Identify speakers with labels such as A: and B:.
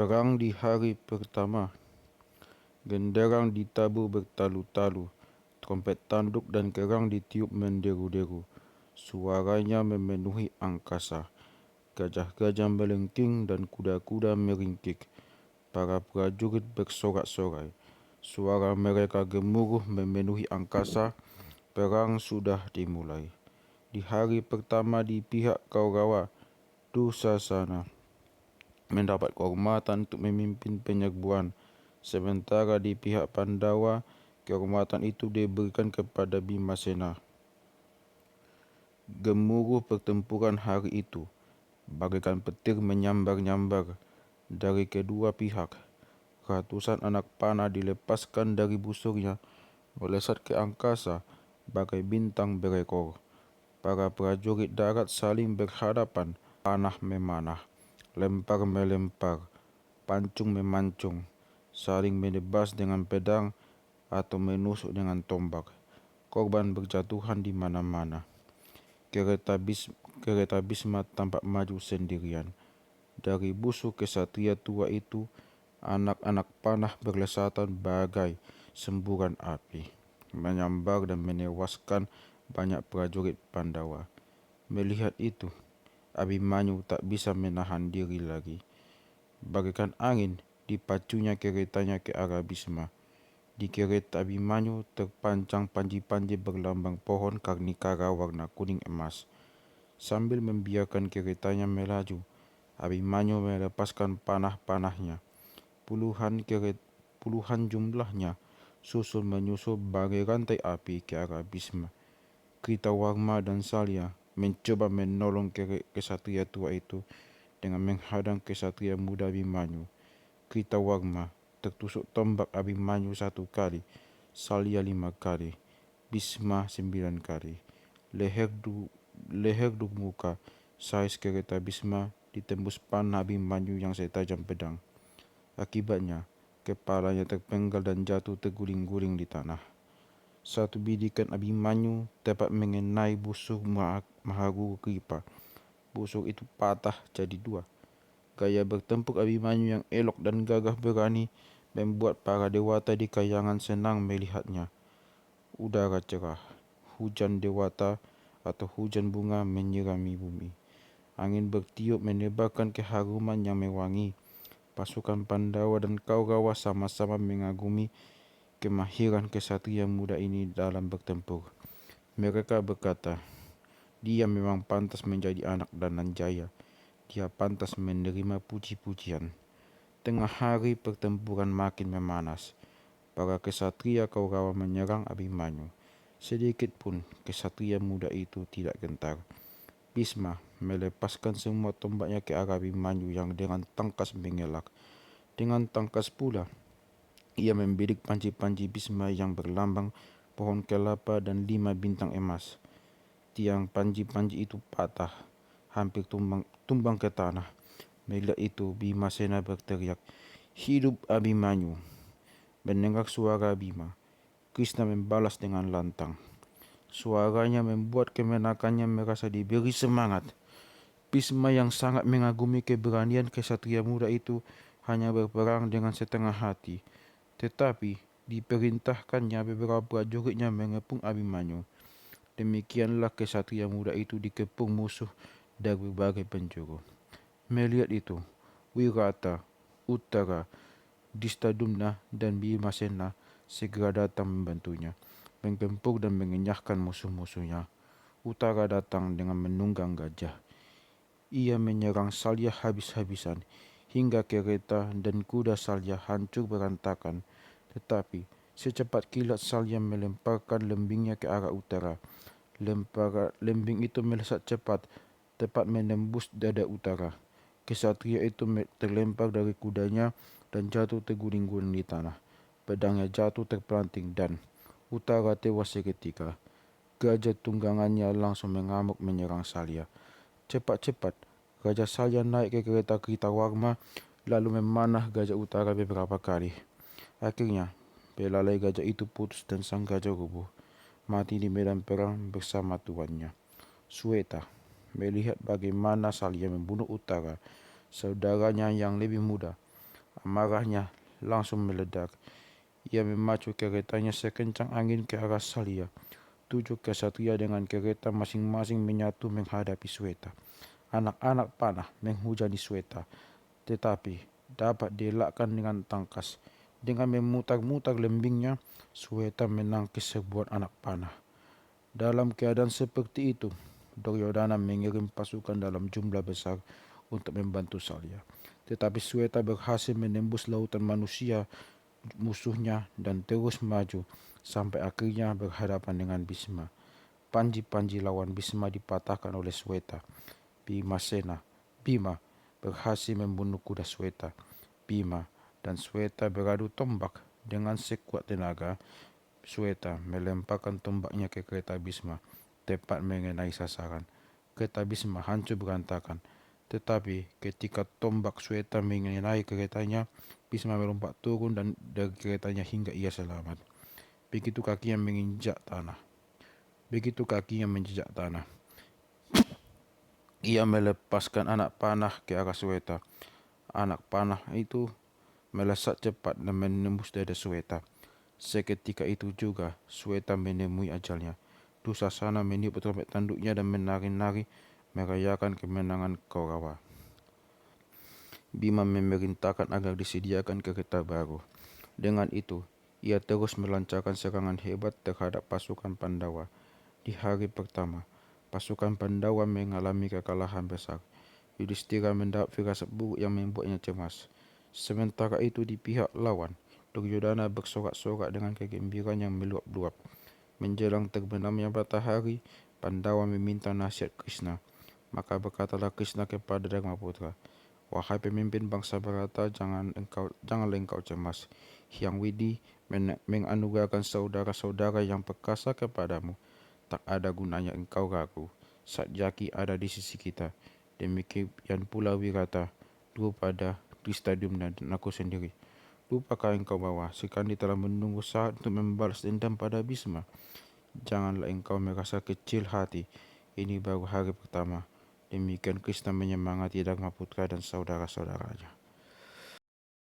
A: Perang di hari pertama. Genderang ditabur bertalu-talu, trompet tanduk dan kerang ditiup menderu-deru. Suaranya memenuhi angkasa. Gajah-gajah melengking dan kuda-kuda meringkik. Para prajurit bersorak-sorai. Suara mereka gemuruh memenuhi angkasa. Perang sudah dimulai. Di hari pertama di pihak Kaurawa, Dursasana mendapat kehormatan untuk memimpin penyerbuan, sementara di pihak Pandawa, kehormatan itu diberikan kepada Bimasena. Gemuruh pertempuran hari itu, bagaikan petir menyambar-nyambar dari kedua pihak. Ratusan anak panah dilepaskan dari busurnya, melesat ke angkasa bagai bintang berekor. Para prajurit darat saling berhadapan, panah memanah, lempar melempar, pancung memancung, saling menebas dengan pedang atau menusuk dengan tombak. Korban berjatuhan di mana-mana. Kereta Bisma tampak maju sendirian. Dari busuk kesatria tua itu, anak-anak panah berlesatan bagai semburan api, menyambar dan menewaskan banyak prajurit Pandawa. Melihat itu, Abimanyu tak bisa menahan diri lagi. Bagaikan angin, dipacunya keretanya ke arah Bisma. Di kereta Abimanyu terpancang panji-panji berlambang pohon karnikara warna kuning emas. Sambil membiarkan keretanya melaju, Abimanyu melepaskan panah-panahnya. Puluhan jumlahnya susul menyusul bagai rantai api ke arah Bisma. Kritawarma dan Salya mencoba menolong kesatria tua itu dengan menghadang kesatria muda Abimanyu. Kritawarma tertusuk tombak Abimanyu 1 kali, Salya 5 kali, Bisma 9 kali. Leher du muka sais kereta Bisma ditembus panah Abimanyu yang setajam pedang. Akibatnya, kepalanya terpenggal dan jatuh terguling-guling di tanah. Satu bidikan Abimanyu tepat mengenai busur Mahaguru Kripa. Busur itu patah jadi 2. Gaya bertempur Abimanyu yang elok dan gagah berani membuat para dewata di kayangan senang melihatnya. Udara cerah, hujan dewata atau hujan bunga menyirami bumi. Angin bertiup menebarkan keharuman yang mewangi. Pasukan Pandawa dan Kaurawa sama-sama mengagumi kemahiran kesatria muda ini dalam bertempur. Mereka berkata, dia memang pantas menjadi anak Dananjaya. Dia pantas menerima puji-pujian. Tengah hari pertempuran makin memanas. Para kesatria Kaurawa menyerang Abimanyu. Sedikit pun kesatria muda itu tidak gentar. Bisma melepaskan semua tombaknya ke arah Abimanyu yang dengan tangkas mengelak. Dengan tangkas pula, ia membidik panji-panji Bisma yang berlambang pohon kelapa dan 5 bintang emas. Tiang panji-panji itu patah, hampir tumbang ke tanah. Melihat itu, Bimasena berteriak, "Hidup Abimanyu!" Mendengar suara Bima, Krishna membalas dengan lantang. Suaranya membuat kemenakannya merasa diberi semangat. Bisma yang sangat mengagumi keberanian kesatria muda itu hanya berperang dengan setengah hati. Tetapi diperintahkannya beberapa prajuritnya mengepung Abimanyu. Demikianlah kesatria muda itu dikepung musuh dari berbagai penjuru. Melihat itu, Wirata, Uttara, Distadumna dan Bimasena segera datang membantunya, menggempur dan mengenyahkan musuh-musuhnya. Uttara datang dengan menunggang gajah. Ia menyerang Salya habis-habisan, hingga kereta dan kuda Salya hancur berantakan. Tetapi secepat kilat Salya melemparkan lembingnya ke arah utara. Lembing itu melesat cepat, tepat menembus dada utara. Kesatria itu terlempar dari kudanya dan jatuh terguling-guling di tanah. Pedangnya jatuh terpelanting dan Utara tewas seketika. Gajah tunggangannya langsung mengamuk menyerang Salya. Cepat-cepat, Raja Salya naik ke kereta Kritawarma lalu memanah Gajah Utara beberapa kali. Akhirnya, belalai gajah itu putus dan sang gajah rubuh, mati di medan perang bersama tuannya. Sweta melihat bagaimana Salya membunuh Utara, saudaranya yang lebih muda. Amarahnya langsung meledak. Ia memacu keretanya sekencang angin ke arah Salia. 7 kesatria dengan kereta masing-masing menyatu menghadapi Sweta. Anak-anak panah menghujani Sweta, tetapi dapat dielakkan dengan tangkas. Dengan memutar-mutar lembingnya, Sweta menangkis serbuan anak panah. Dalam keadaan seperti itu, Duryodhana mengirim pasukan dalam jumlah besar untuk membantu Salya. Tetapi Sweta berhasil menembus lautan manusia musuhnya dan terus maju sampai akhirnya berhadapan dengan Bhisma. Panji-panji lawan Bhisma dipatahkan oleh Sweta. Bima berhasil membunuh kuda Sweta. Bima dan Sweta beradu tombak. Dengan sekuat tenaga, Sweta melemparkan tombaknya ke kereta Bhisma, tepat mengenai sasaran. Kereta Bhisma hancur berantakan. Tetapi ketika tombak Sweta mengenai keretanya, Bhisma melompat turun dan dari keretanya hingga ia selamat. Begitu kakinya menginjak tanah. Ia melepaskan anak panah ke arah Sweta. Anak panah itu melesat cepat dan menembus dada Sweta. Seketika itu juga Sweta menemui ajalnya. Dusasana meniup trompet tanduknya dan menari-nari merayakan kemenangan Kaurawa. Bima memerintahkan agar disediakan kereta baru. Dengan itu, ia terus melancarkan serangan hebat terhadap pasukan Pandawa. Di hari pertama, pasukan Pandawa mengalami kekalahan besar. Yudhishthira mendapat firasat buruk yang membuatnya cemas. Sementara itu di pihak lawan, Duryodhana bersorak-sorak dengan kegembiraan yang meluap-luap. Menjelang terbenamnya matahari, Pandawa meminta nasihat Krishna. Maka berkatalah Krishna kepada Dharmaputra, "Wahai pemimpin bangsa Bharata, janganlah engkau cemas. Hyang Widi menganugerahkan saudara-saudara yang perkasa kepadamu. Tak ada gunanya engkau ragu. Satyaki ada di sisi kita. Demikian pula Wirata, Drupada, Drishtadyumna dan aku sendiri. Lupakah engkau bahwa Sikandi telah menunggu saat untuk membalas dendam pada Bhisma? Janganlah engkau merasa kecil hati. Ini baru hari pertama." Demikian Krishna menyemangati Dharmaputra dan saudara-saudaranya.